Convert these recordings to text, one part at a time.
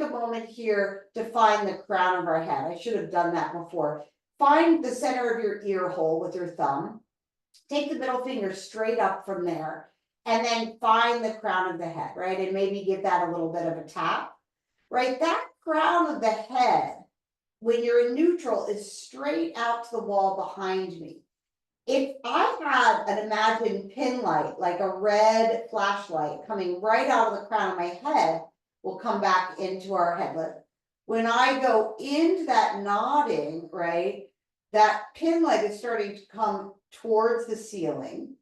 a moment here to find the crown of our head. I should have done that before. Find the center of your ear hole with your thumb. Take the middle finger straight up from there, and then find the crown of the head, right? And maybe give that a little bit of a tap, right? That crown of the head, when you're in neutral, is straight out to the wall behind me. If I had an imagined pin light, like a red flashlight coming right out of the crown of my head, will come back into our headlet. When I go into that nodding, right, that pin light is starting to come towards the ceiling.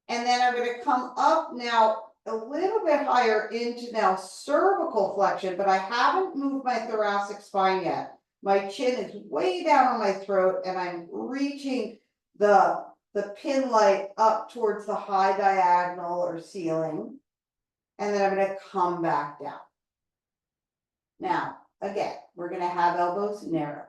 And then I'm going to come up now a little bit higher into now cervical flexion, but I haven't moved my thoracic spine yet. My chin is way down on my throat, and I'm reaching the pin light up towards the high diagonal or ceiling. And then I'm going to come back down. Now, again, we're going to have elbows narrow.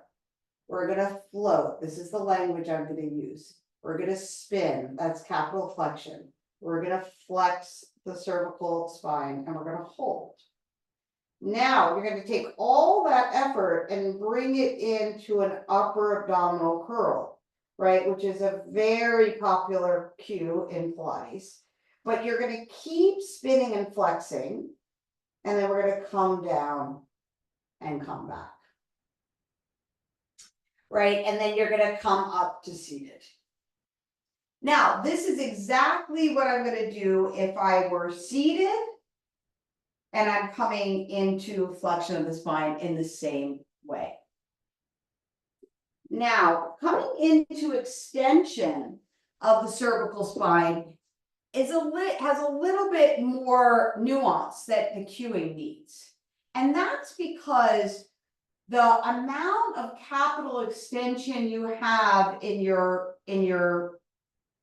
We're going to float. This is the language I'm going to use. We're going to spin. That's capital flexion. We're going to flex the cervical spine, and we're going to hold. Now, you're going to take all that effort and bring it into an upper abdominal curl, right? Which is a very popular cue in Pilates. But you're going to keep spinning and flexing, and then we're going to come down and come back. Right? And then you're going to come up to seated. Now, this is exactly what I'm going to do if I were seated and I'm coming into flexion of the spine in the same way. Now, coming into extension of the cervical spine has a little bit more nuance that the cueing needs. And that's because the amount of capital extension you have in your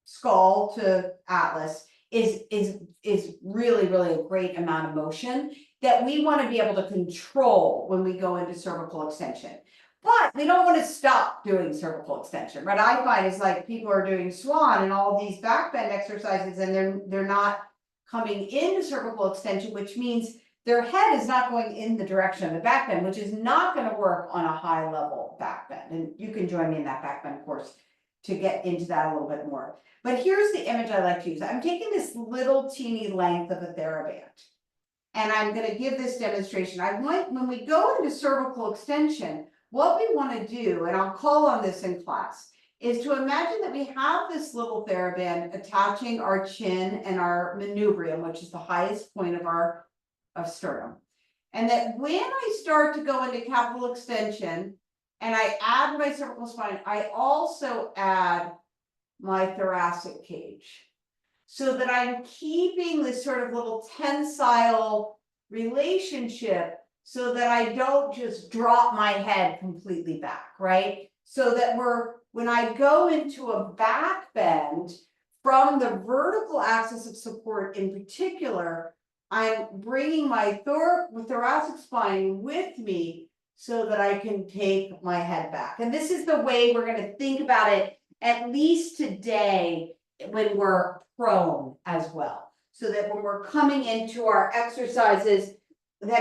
skull to atlas is really, really a great amount of motion that we want to be able to control when we go into cervical extension. But we don't want to stop doing cervical extension, right? I find it's like people are doing swan and all these back bend exercises, and they're not coming into cervical extension, which means their head is not going in the direction of the back bend, which is not going to work on a high level back bend. And you can join me in that back bend course to get into that a little bit more. But here's the image I like to use. I'm taking this little teeny length of a TheraBand, and I'm going to give this demonstration. When we go into cervical extension, what we want to do, and I'll call on this in class, is to imagine that we have this little TheraBand attaching our chin and our manubrium, which is the highest point of our sternum. And that when I start to go into capital extension and I add my cervical spine, I also add my thoracic cage, so that I'm keeping this sort of little tensile relationship so that I don't just drop my head completely back, right? So that when I go into a back bend from the vertical axis of support in particular, I'm bringing my thoracic spine with me so that I can take my head back. And this is the way we're going to think about it, at least today, when we're prone as well. So that when we're coming into our exercises